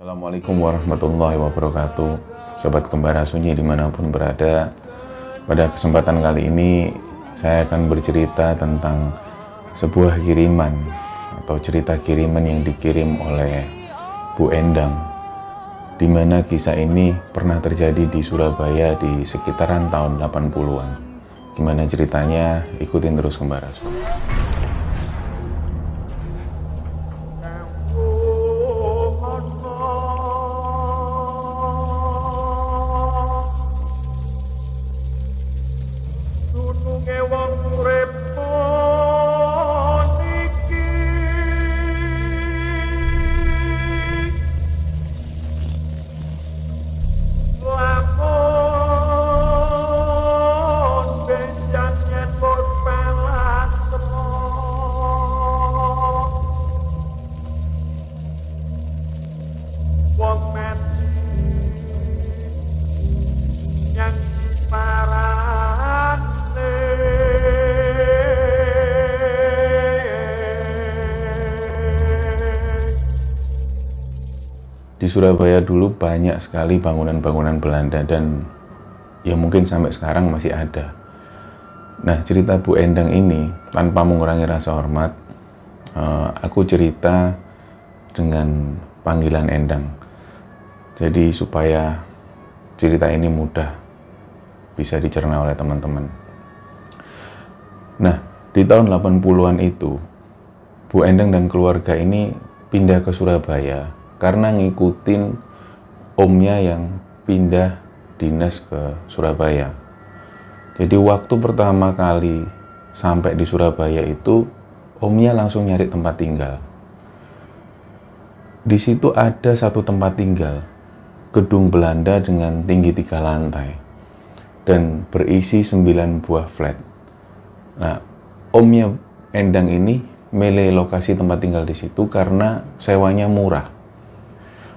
Assalamualaikum warahmatullahi wabarakatuh. Sobat Kembara Sunyi dimanapun berada, pada kesempatan kali ini saya akan bercerita tentang sebuah kiriman atau cerita kiriman yang dikirim oleh Bu Endang, di mana kisah ini pernah terjadi di Surabaya di sekitaran tahun 80-an. Gimana ceritanya? Ikutin terus Kembara Sunyi. Di Surabaya dulu banyak sekali bangunan-bangunan Belanda dan ya mungkin sampai sekarang masih ada. Nah, cerita Bu Endang ini tanpa mengurangi rasa hormat, aku cerita dengan panggilan Endang. Jadi supaya cerita ini mudah bisa dicerna oleh teman-teman. Nah, di tahun 80-an itu Bu Endang dan keluarga ini pindah ke Surabaya karena ngikutin omnya yang pindah dinas ke Surabaya. Jadi waktu pertama kali sampai di Surabaya itu, omnya langsung nyari tempat tinggal. Di situ ada satu tempat tinggal, gedung Belanda dengan tinggi 3 lantai, dan berisi 9 buah flat. Nah, omnya Endang ini milih lokasi tempat tinggal di situ karena sewanya murah.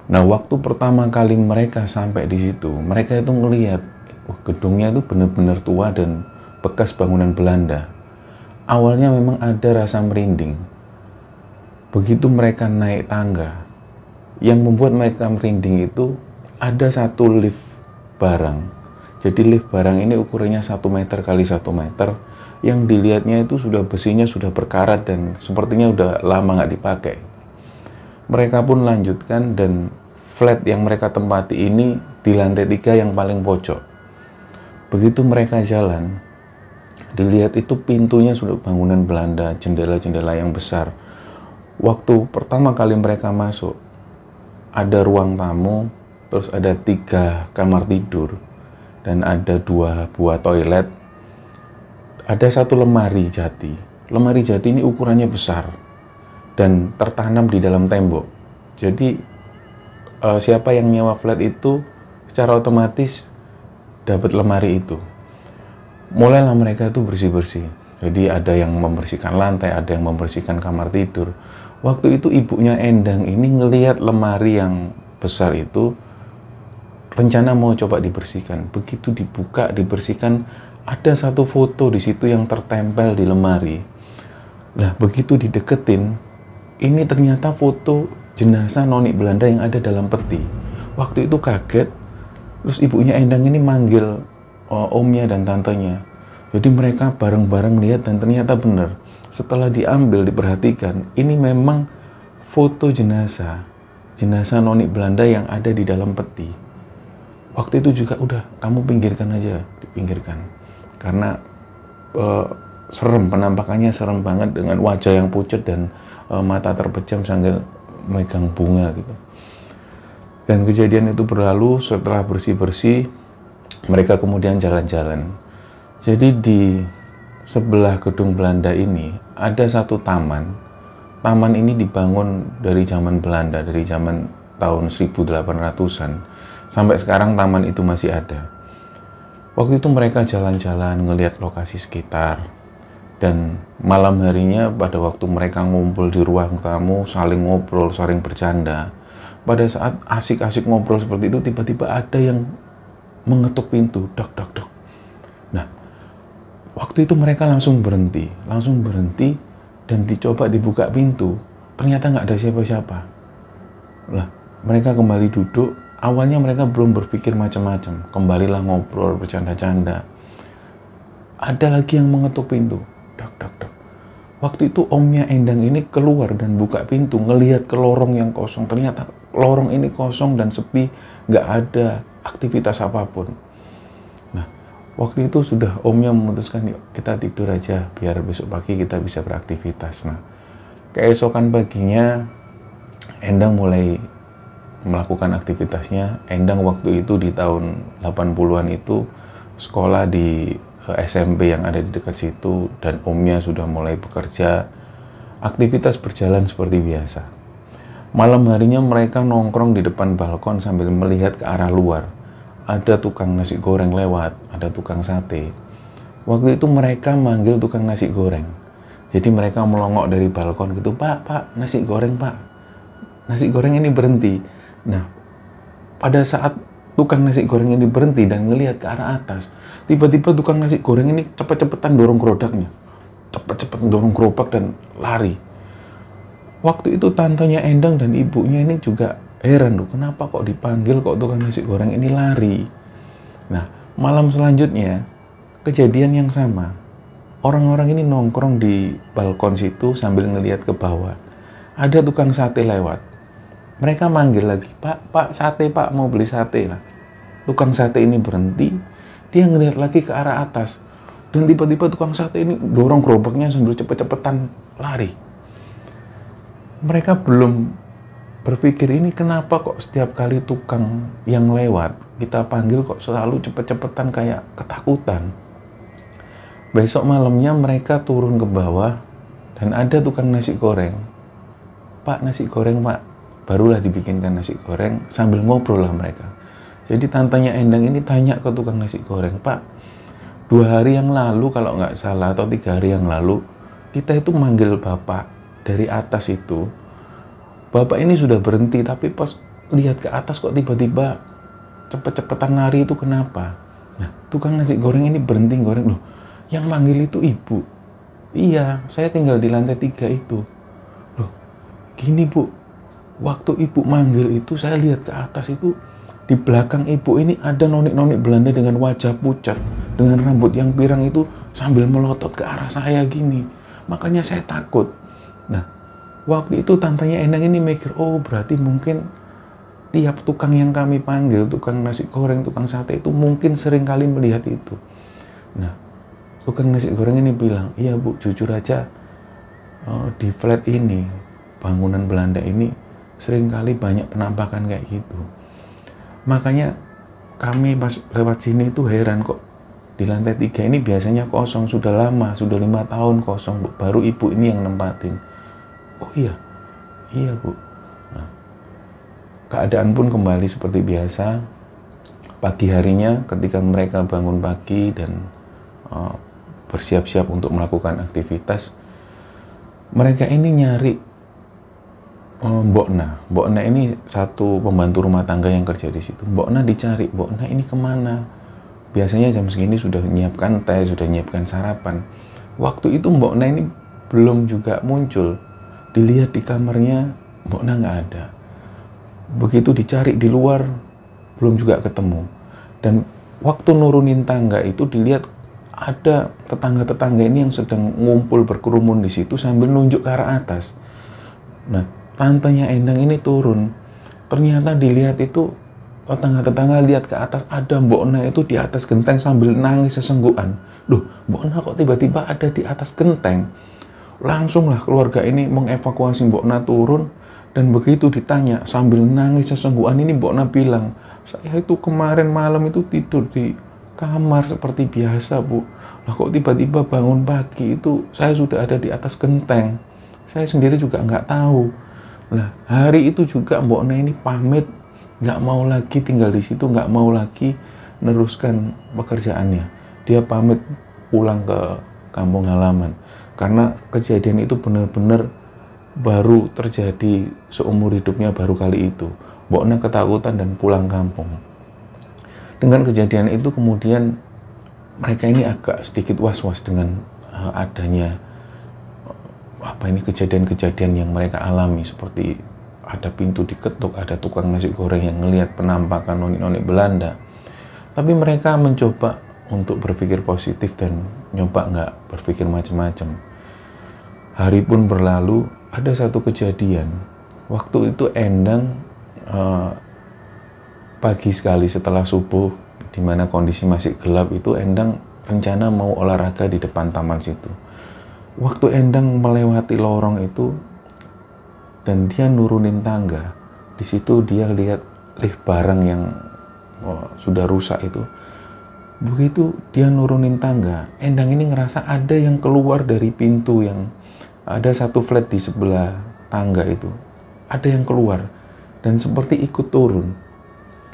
Nah, waktu pertama kali mereka sampai di situ, mereka itu melihat gedungnya itu benar-benar tua dan bekas bangunan Belanda. Awalnya memang ada rasa merinding. Begitu mereka naik tangga, yang membuat mereka merinding itu ada satu lift barang. Jadi lift barang ini ukurannya 1 meter kali 1 meter, yang dilihatnya itu sudah besinya sudah berkarat dan sepertinya udah lama nggak dipakai. Mereka pun lanjutkan dan flat yang mereka tempati ini di lantai 3 yang paling pojok. Begitu mereka jalan, dilihat itu pintunya sudah bangunan Belanda, jendela-jendela yang besar. Waktu pertama kali mereka masuk, ada ruang tamu, terus ada 3 kamar tidur, dan ada 2 buah toilet. Ada satu lemari jati. Lemari jati ini ukurannya besar dan tertanam di dalam tembok. Jadi siapa yang nyewa flat itu secara otomatis dapat lemari itu. Mulailah mereka itu bersih-bersih. Jadi ada yang membersihkan lantai, ada yang membersihkan kamar tidur. Waktu itu ibunya Endang ini ngelihat lemari yang besar itu, rencana mau coba dibersihkan. Begitu dibuka, dibersihkan, ada satu foto di situ yang tertempel di lemari. Nah, begitu dideketin, ini ternyata foto jenazah noni Belanda yang ada dalam peti. Waktu itu kaget, terus ibunya Endang ini manggil omnya dan tantenya. Jadi mereka bareng-bareng lihat dan ternyata benar. Setelah diambil, diperhatikan, ini memang foto jenazah noni Belanda yang ada di dalam peti. Waktu itu juga udah, kamu pinggirkan aja, dipinggirkan. Karena serem, penampakannya serem banget dengan wajah yang pucat dan mata terpejam sambil megang bunga gitu. Dan kejadian itu berlalu. Setelah bersih-bersih, mereka kemudian jalan-jalan. Jadi di sebelah gedung Belanda ini ada satu taman. Taman ini dibangun dari zaman Belanda, dari zaman tahun 1800-an. Sampai sekarang taman itu masih ada. Waktu itu mereka jalan-jalan ngelihat lokasi sekitar. Dan malam harinya pada waktu mereka ngumpul di ruang tamu, saling ngobrol, saling bercanda. Pada saat asik-asik ngobrol seperti itu, tiba-tiba ada yang mengetuk pintu, dok, dok, dok. Nah, waktu itu mereka langsung berhenti dan dicoba dibuka pintu. Ternyata nggak ada siapa-siapa. Lah, mereka kembali duduk. Awalnya mereka belum berpikir macam-macam, kembalilah ngobrol, bercanda-canda. Ada lagi yang mengetuk pintu, dak dak dak. Waktu itu omnya Endang ini keluar dan buka pintu, ngelihat ke lorong yang kosong. Ternyata lorong ini kosong dan sepi, nggak ada aktivitas apapun. Nah, waktu itu sudah omnya memutuskan, yuk kita tidur aja, biar besok pagi kita bisa beraktivitas. Nah, keesokan paginya, Endang mulai melakukan aktivitasnya. Endang waktu itu di tahun 80-an itu sekolah di SMP yang ada di dekat situ, dan omnya sudah mulai bekerja. Aktivitas berjalan seperti biasa. Malam harinya mereka nongkrong di depan balkon sambil melihat ke arah luar. Ada tukang nasi goreng lewat, ada tukang sate. Waktu itu mereka manggil tukang nasi goreng. Jadi mereka melongok dari balkon gitu, Pak, nasi goreng Pak. Nasi goreng ini berhenti. Nah, pada saat tukang nasi goreng ini berhenti dan ngelihat ke arah atas, tiba-tiba tukang nasi goreng ini cepet-cepetan dorong gerodaknya. Cepet-cepetan dorong gerobak dan lari. Waktu itu tantenya Endang dan ibunya ini juga heran, loh, kenapa kok dipanggil kok tukang nasi goreng ini lari. Nah, malam selanjutnya kejadian yang sama. Orang-orang ini nongkrong di balkon situ sambil ngelihat ke bawah. Ada tukang sate lewat. Mereka manggil lagi, Pak, sate Pak, mau beli sate lah. Tukang sate ini berhenti, dia ngelihat lagi ke arah atas. Dan tiba-tiba tukang sate ini dorong gerobaknya sambil cepet-cepetan lari. Mereka belum berpikir, ini kenapa kok setiap kali tukang yang lewat kita panggil kok selalu cepet-cepetan kayak ketakutan. Besok malamnya mereka turun ke bawah dan ada tukang nasi goreng. Pak, nasi goreng Pak. Barulah dibikinkan nasi goreng, sambil ngobrol lah mereka. Jadi tantenya Endang ini tanya ke tukang nasi goreng, Pak, 2 hari yang lalu kalau nggak salah atau 3 hari yang lalu, kita itu manggil Bapak dari atas itu. Bapak ini sudah berhenti, tapi pas lihat ke atas kok tiba-tiba cepet-cepetan lari, itu kenapa? Nah, tukang nasi goreng ini berhenti goreng, loh, yang manggil itu ibu. Iya, saya tinggal di lantai 3 itu. Loh, gini Bu, waktu ibu manggil itu saya lihat ke atas itu, di belakang ibu ini ada nonik-nonik Belanda dengan wajah pucat, dengan rambut yang pirang itu sambil melotot ke arah saya gini. Makanya saya takut. Nah, waktu itu tantenya Endang ini mikir, oh berarti mungkin tiap tukang yang kami panggil, tukang nasi goreng, tukang sate itu mungkin sering kali melihat itu. Nah, tukang nasi goreng ini bilang, iya Bu, jujur aja di flat ini, bangunan Belanda ini sering kali banyak penampakan kayak gitu. Makanya kami pas lewat sini itu heran kok di lantai 3 ini biasanya kosong, sudah lama, sudah 5 tahun kosong Bu. Baru ibu ini yang nempatin. Oh iya Bu. Nah, keadaan pun kembali seperti biasa. Pagi harinya ketika mereka bangun pagi dan bersiap-siap untuk melakukan aktivitas, mereka ini nyari Mbokna. Mbokna ini satu pembantu rumah tangga yang kerja di situ. Mbokna dicari, Mbokna ini kemana? Biasanya jam segini sudah menyiapkan teh, sudah menyiapkan sarapan. Waktu itu Mbokna ini belum juga muncul. Dilihat di kamarnya, Mbokna nggak ada. Begitu dicari di luar, belum juga ketemu. Dan waktu nurunin tangga itu dilihat ada tetangga-tetangga ini yang sedang ngumpul berkerumun di situ sambil nunjuk ke arah atas. Nah, tantenya Endang ini turun. Ternyata dilihat itu tetangga-tetangga lihat ke atas, ada Mbokna itu di atas genteng sambil nangis sesenggukan. Loh, Mbokna kok tiba-tiba ada di atas genteng? Langsunglah keluarga ini mengevakuasi Mbokna turun, dan begitu ditanya sambil nangis sesenggukan ini Mbokna bilang, saya itu kemarin malam itu tidur di kamar seperti biasa Bu. Lah kok tiba-tiba bangun pagi itu saya sudah ada di atas genteng. Saya sendiri juga nggak tahu. Nah, hari itu juga Mbokna ini pamit, nggak mau lagi tinggal di situ, nggak mau lagi meneruskan pekerjaannya. Dia pamit pulang ke kampung halaman. Karena kejadian itu benar-benar baru terjadi seumur hidupnya, baru kali itu. Mbokna ketakutan dan pulang kampung. Dengan kejadian itu kemudian mereka ini agak sedikit was-was dengan adanya kejadian-kejadian yang mereka alami, seperti ada pintu diketuk, ada tukang nasi goreng yang ngelihat penampakan noni-noni Belanda. Tapi mereka mencoba untuk berpikir positif dan nyoba nggak berpikir macam-macam. Hari pun berlalu, ada satu kejadian. Waktu itu Endang pagi sekali setelah subuh, di mana kondisi masih gelap itu, Endang rencana mau olahraga di depan taman situ. Waktu Endang melewati lorong itu dan dia nurunin tangga, di situ dia lihat lift barang yang sudah rusak itu. Begitu dia nurunin tangga, Endang ini ngerasa ada yang keluar dari pintu yang ada satu flat di sebelah tangga itu. Ada yang keluar dan seperti ikut turun.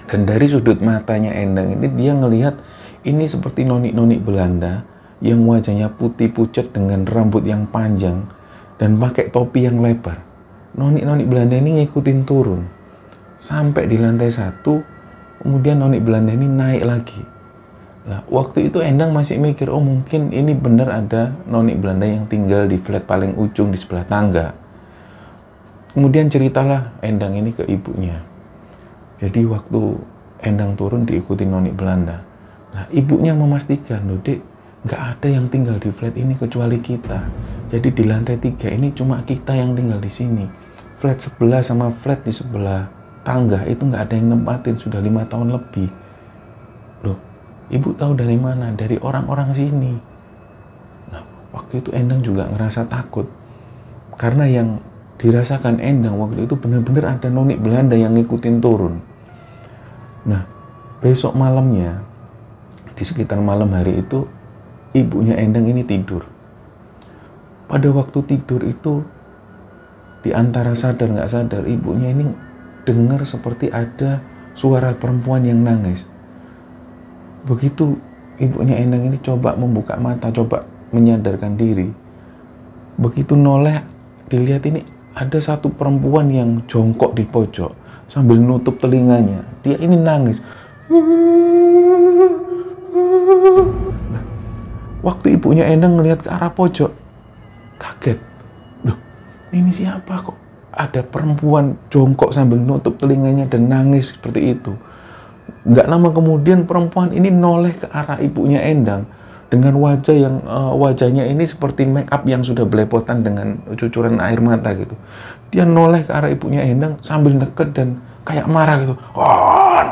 Dan dari sudut matanya Endang ini dia ngelihat ini seperti noni-noni Belanda yang wajahnya putih pucat dengan rambut yang panjang dan pakai topi yang lebar. Noni-noni Belanda ini ngikutin turun sampai di lantai 1, kemudian noni Belanda ini naik lagi. Nah, waktu itu Endang masih mikir, oh mungkin ini benar ada noni Belanda yang tinggal di flat paling ujung di sebelah tangga. Kemudian ceritalah Endang ini ke ibunya. Jadi waktu Endang turun diikuti noni Belanda. Nah, ibunya memastikan, loh Dek, nggak ada yang tinggal di flat ini kecuali kita. Jadi di lantai 3 ini cuma kita yang tinggal di sini. Flat sebelah sama flat di sebelah tangga itu nggak ada yang nempatin, sudah 5 tahun lebih. Loh, ibu tahu dari mana? Dari orang-orang sini. Nah, waktu itu Endang juga ngerasa takut. Karena yang dirasakan Endang waktu itu benar-benar ada noni Belanda yang ngikutin turun. Nah, besok malamnya, di sekitar malam hari itu, ibunya Endang ini tidur. Pada waktu tidur itu, di antara sadar nggak sadar, ibunya ini dengar seperti ada suara perempuan yang nangis. Begitu ibunya Endang ini coba membuka mata, coba menyadarkan diri. Begitu noleh, dilihat ini ada satu perempuan yang jongkok di pojok sambil nutup telinganya. Dia ini nangis. Nah, waktu ibunya Endang ngelihat ke arah pojok, kaget. Loh, ini siapa kok? Ada perempuan jongkok sambil nutup telinganya dan nangis seperti itu. Nggak lama kemudian perempuan ini noleh ke arah ibunya Endang dengan wajah yang wajahnya ini seperti make up yang sudah belepotan dengan cucuran air mata gitu. Dia noleh ke arah ibunya Endang sambil deket dan kayak marah gitu. Kon.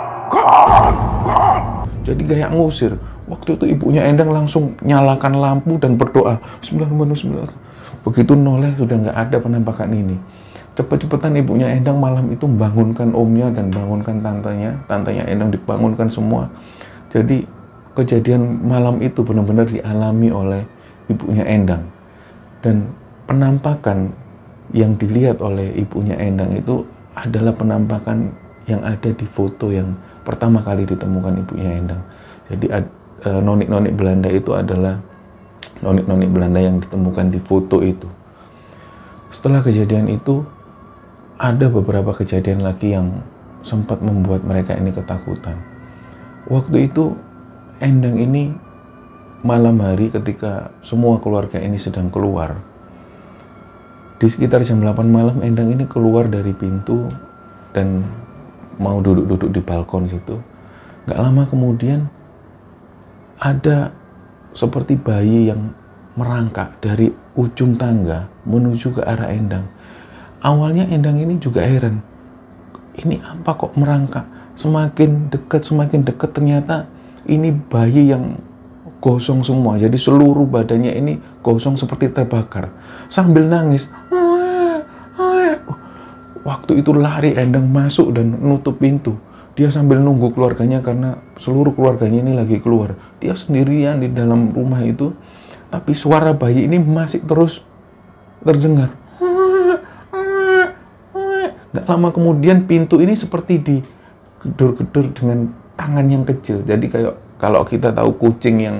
Jadi kayak ngusir. Waktu itu ibunya Endang langsung nyalakan lampu dan berdoa. Bismillahirrahmanirrahim. Begitu noleh sudah nggak ada penampakan ini. Cepet-cepetan ibunya Endang malam itu bangunkan omnya dan bangunkan tantenya. Tantenya Endang dibangunkan semua. Jadi kejadian malam itu benar-benar dialami oleh ibunya Endang. Dan penampakan yang dilihat oleh ibunya Endang itu adalah penampakan yang ada di foto yang pertama kali ditemukan ibunya Endang. Jadi noni-noni Belanda itu adalah noni-noni Belanda yang ditemukan di foto itu. Setelah kejadian itu, ada beberapa kejadian lagi yang sempat membuat mereka ini ketakutan. Waktu itu Endang ini malam hari ketika semua keluarga ini sedang keluar. Di sekitar jam 8 malam Endang ini keluar dari pintu dan mau duduk-duduk di balkon situ. Gak lama kemudian ada seperti bayi yang merangkak dari ujung tangga menuju ke arah Endang. Awalnya Endang ini juga heran. Ini apa kok merangkak? Semakin dekat ternyata ini bayi yang gosong semua. Jadi seluruh badannya ini gosong seperti terbakar. Sambil nangis. Waktu itu lari Endang masuk dan nutup pintu. Dia sambil nunggu keluarganya karena seluruh keluarganya ini lagi keluar. Dia sendirian di dalam rumah itu. Tapi suara bayi ini masih terus terdengar. Gak lama kemudian pintu ini seperti digedor-gedor dengan tangan yang kecil. Jadi kayak kalau kita tahu kucing yang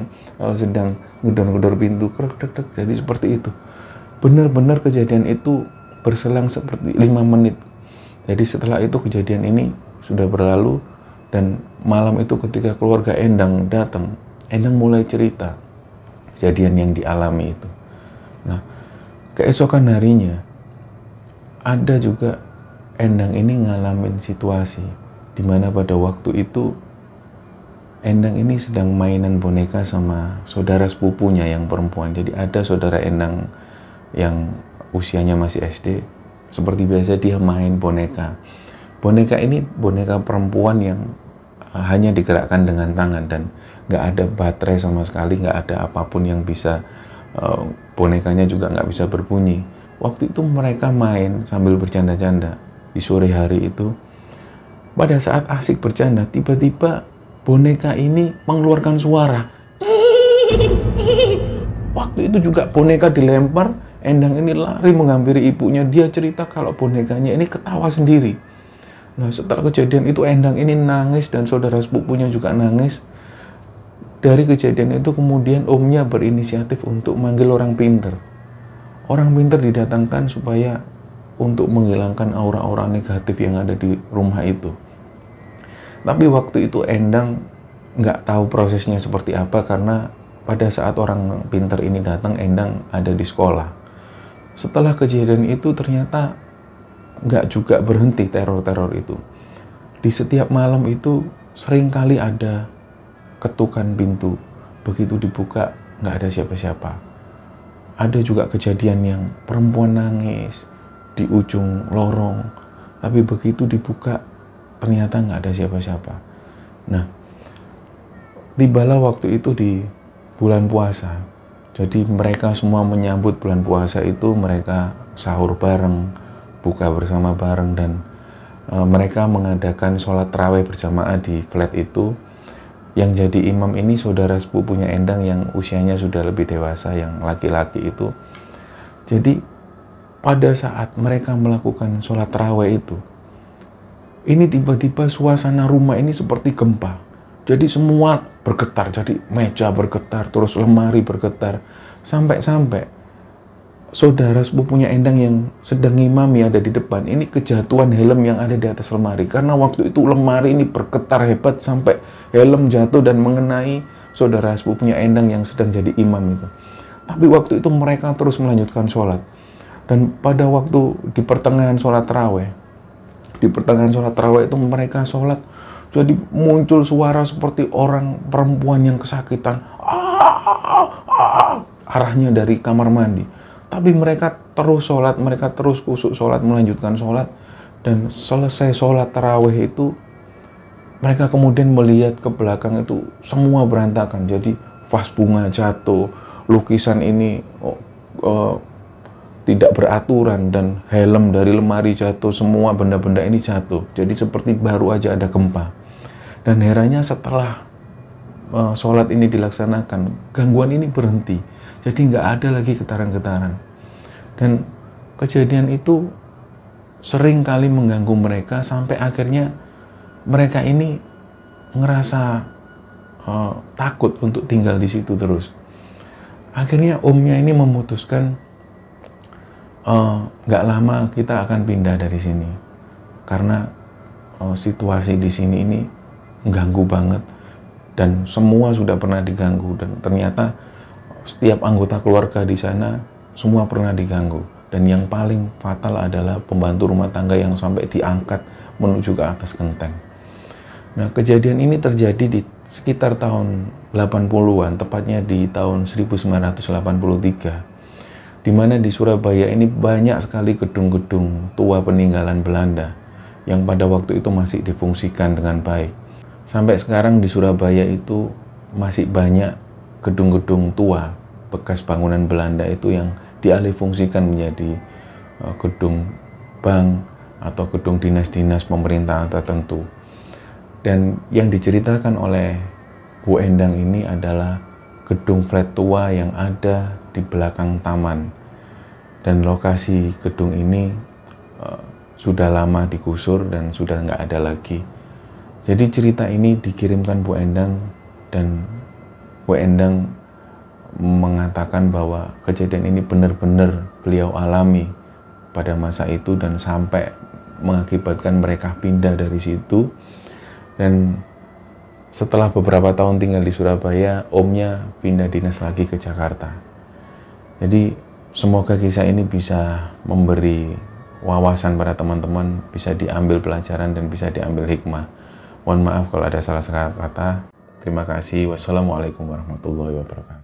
sedang ngedor-ngedor pintu, krek-krek, jadi seperti itu. Benar-benar kejadian itu berselang seperti 5 menit. Jadi setelah itu kejadian ini sudah berlalu dan malam itu ketika keluarga Endang datang, Endang mulai cerita kejadian yang dialami itu. Nah, keesokan harinya ada juga Endang ini ngalamin situasi di mana pada waktu itu Endang ini sedang mainan boneka sama saudara sepupunya yang perempuan. Jadi ada saudara Endang yang usianya masih SD. Seperti biasa dia main boneka. Boneka ini boneka perempuan yang hanya digerakkan dengan tangan dan nggak ada baterai sama sekali, nggak ada apapun yang bisa, bonekanya juga nggak bisa berbunyi. Waktu itu mereka main sambil bercanda-canda di sore hari itu. Pada saat asik bercanda, tiba-tiba boneka ini mengeluarkan suara. Waktu itu juga boneka dilempar, Endang ini lari menghampiri ibunya. Dia cerita kalau bonekanya ini ketawa sendiri. Nah, setelah kejadian itu Endang ini nangis dan saudara sepupunya juga nangis. Dari kejadian itu kemudian omnya berinisiatif untuk manggil orang pinter. Orang pinter didatangkan supaya untuk menghilangkan aura-aura negatif yang ada di rumah itu. Tapi waktu itu Endang nggak tahu prosesnya seperti apa karena pada saat orang pinter ini datang, Endang ada di sekolah. Setelah kejadian itu ternyata nggak juga berhenti teror-teror itu. Di setiap malam itu sering kali ada ketukan pintu. Begitu dibuka nggak ada siapa-siapa. Ada juga kejadian yang perempuan nangis di ujung lorong. Tapi begitu dibuka ternyata nggak ada siapa-siapa. Nah, tibalah waktu itu di bulan puasa. Jadi mereka semua menyambut bulan puasa itu, mereka sahur bareng, buka bersama bareng, dan mereka mengadakan sholat tarawih berjamaah di flat itu. Yang jadi imam ini saudara sepupunya Endang yang usianya sudah lebih dewasa, yang laki-laki itu. Jadi pada saat mereka melakukan sholat tarawih itu, ini tiba-tiba suasana rumah ini seperti gempa. Jadi semua bergetar, jadi meja bergetar, terus lemari bergetar. Sampai-sampai saudara sepupunya Endang yang sedang ngimami ada di depan, ini kejatuhan helm yang ada di atas lemari. Karena waktu itu lemari ini bergetar hebat sampai helm jatuh dan mengenai saudara sepupunya Endang yang sedang jadi imam itu. Tapi waktu itu mereka terus melanjutkan sholat. Dan pada waktu di pertengahan sholat tarawih, itu mereka sholat, jadi muncul suara seperti orang perempuan yang kesakitan, arahnya dari kamar mandi. Tapi mereka terus sholat, mereka terus kusuk sholat, melanjutkan sholat. Dan selesai sholat tarawih itu, mereka kemudian melihat ke belakang itu semua berantakan. Jadi vas bunga jatuh, lukisan ini tidak beraturan, dan helm dari lemari jatuh, semua benda-benda ini jatuh. Jadi seperti baru aja ada gempa. Dan herannya setelah sholat ini dilaksanakan, gangguan ini berhenti. Jadi nggak ada lagi getaran-getaran. Dan kejadian itu sering kali mengganggu mereka sampai akhirnya mereka ini ngerasa takut untuk tinggal di situ terus. Akhirnya omnya ini memutuskan, nggak lama kita akan pindah dari sini karena situasi di sini ini mengganggu banget dan semua sudah pernah diganggu, dan ternyata setiap anggota keluarga di sana semua pernah diganggu, dan yang paling fatal adalah pembantu rumah tangga yang sampai diangkat menuju ke atas genteng. Nah, kejadian ini terjadi di sekitar tahun 80-an, tepatnya di tahun 1983. Di mana di Surabaya ini banyak sekali gedung-gedung tua peninggalan Belanda yang pada waktu itu masih difungsikan dengan baik. Sampai sekarang di Surabaya itu masih banyak gedung-gedung tua bekas bangunan Belanda itu yang dialihfungsikan menjadi gedung bank atau gedung dinas-dinas pemerintahan tertentu. Dan yang diceritakan oleh Bu Endang ini adalah gedung flat tua yang ada di belakang taman. Dan lokasi gedung ini sudah lama digusur dan sudah nggak ada lagi. Jadi cerita ini dikirimkan Bu Endang, dan Bu Endang mengatakan bahwa kejadian ini benar-benar beliau alami pada masa itu dan sampai mengakibatkan mereka pindah dari situ. Dan setelah beberapa tahun tinggal di Surabaya, omnya pindah dinas lagi ke Jakarta. Jadi semoga kisah ini bisa memberi wawasan para teman-teman, bisa diambil pelajaran dan bisa diambil hikmah. Mohon maaf kalau ada salah kata. Terima kasih. Wassalamualaikum warahmatullahi wabarakatuh.